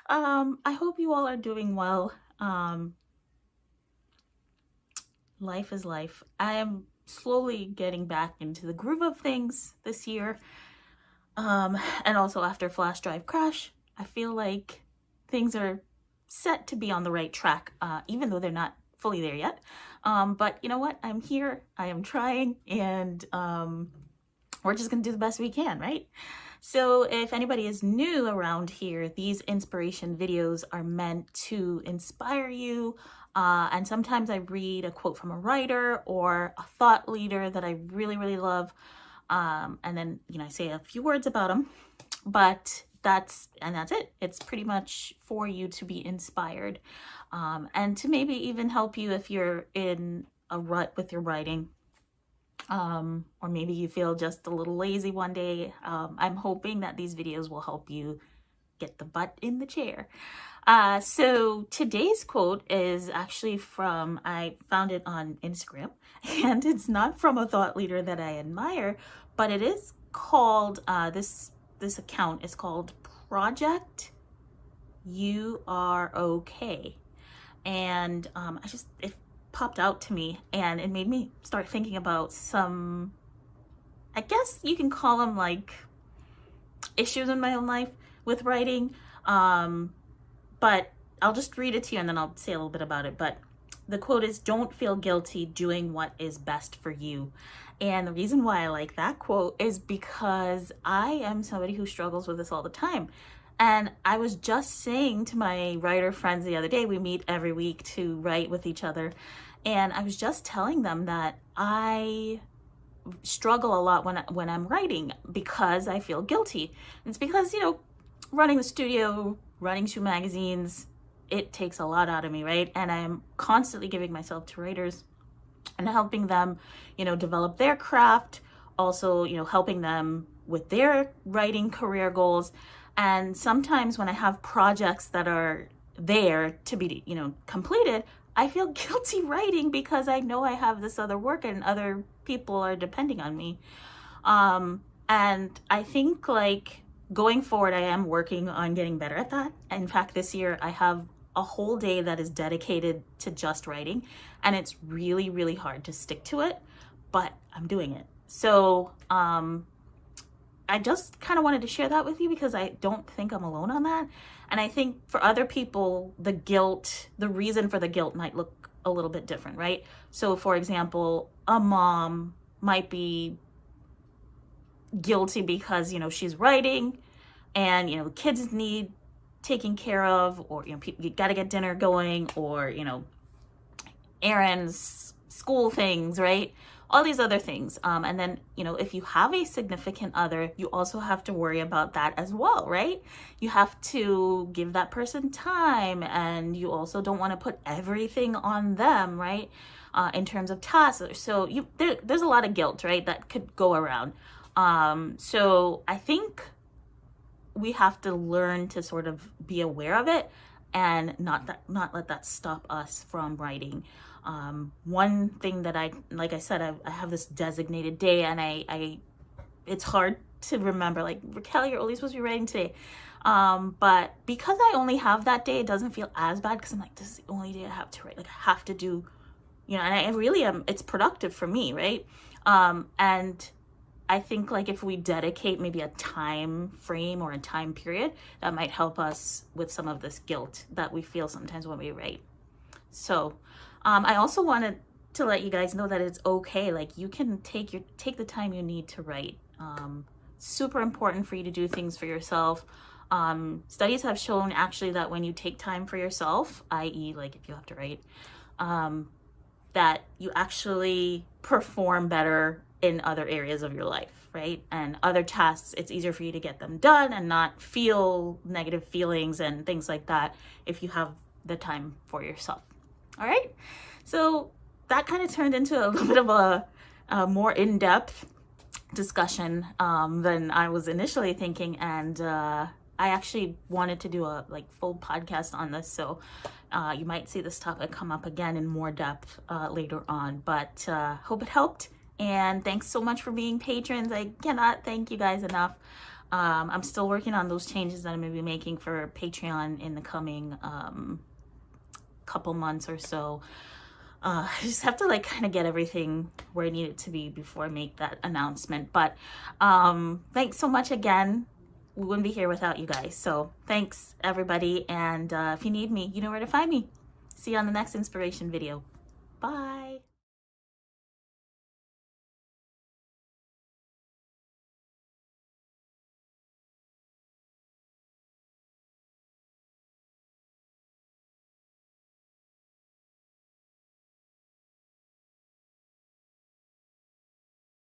I hope you all are doing well. Life is life. I am slowly getting back into the groove of things this year. And also after flash drive crash, I feel like things are set to be on the right track, even though they're not fully there yet. But you know what? I'm here. I am trying, and we're just gonna do the best we can, right? So if anybody is new around here, these inspiration videos are meant to inspire you. And sometimes I read a quote from a writer or a thought leader that I really, really love. And then, I say a few words about them, but that's it. It's pretty much for you to be inspired, and to maybe even help you if you're in a rut with your writing, or maybe you feel just a little lazy one day. I'm hoping that these videos will help you get the butt in the chair. So today's quote is actually I found it on Instagram, and it's not from a thought leader that I admire, but it is called, this account is called Project You Are Okay. And it popped out to me, and it made me start thinking about some, I guess you can call them like issues in my own life with writing. But I'll just read it to you and then I'll say a little bit about it. But the quote is, "Don't feel guilty doing what is best for you." And the reason why I like that quote is because I am somebody who struggles with this all the time. And I was just saying to my writer friends the other day, we meet every week to write with each other. And I was just telling them that I struggle a lot when I'm writing because I feel guilty. It's because, running the studio, running 2 magazines, it takes a lot out of me, right? And I'm constantly giving myself to writers and helping them, develop their craft, also, helping them with their writing career goals. And sometimes when I have projects that are there to be, completed, I feel guilty writing because I know I have this other work and other people are depending on me. And I think going forward, I am working on getting better at that. In fact, this year I have a whole day that is dedicated to just writing, and it's really, really hard to stick to it, but I'm doing it. So I just kind of wanted to share that with you because I don't think I'm alone on that. And I think for other people, the reason for the guilt might look a little bit different, right? So for example, a mom might be guilty because, she's writing and, the kids need taken care of, or, you got to get dinner going, or, errands, school things, right? All these other things. And then, if you have a significant other, you also have to worry about that as well, right? You have to give that person time, and you also don't want to put everything on them, right? In terms of tasks. So there's a lot of guilt, right, that could go around. So I think we have to learn to sort of be aware of it and not let that stop us from writing. One thing that like I said, I have this designated day, and it's hard to remember, like, Racquel, you're only supposed to be writing today. But because I only have that day, it doesn't feel as bad because I'm like, this is the only day I have to write. Like, I have to do, and I really am, it's productive for me, right? And I think if we dedicate maybe a time frame or a time period, that might help us with some of this guilt that we feel sometimes when we write. So I also wanted to let you guys know that it's okay. You can take the time you need to write. Super important for you to do things for yourself. Studies have shown actually that when you take time for yourself, i.e. if you have to write, that you actually perform better in other areas of your life, right? And other tasks, it's easier for you to get them done and not feel negative feelings and things like that if you have the time for yourself. All right. So that kind of turned into a little bit of a more in-depth discussion than I was initially thinking. And I actually wanted to do a full podcast on this. So you might see this topic come up again in more depth later on, but hope it helped. And thanks so much for being patrons. I cannot thank you guys enough. I'm still working on those changes that I'm going to be making for Patreon in the coming couple months or so. I just have to like kind of get everything where I need it to be before I make that announcement. But thanks so much again. We wouldn't be here without you guys. So thanks everybody. And if you need me, you know where to find me. See you on the next inspiration video. Bye.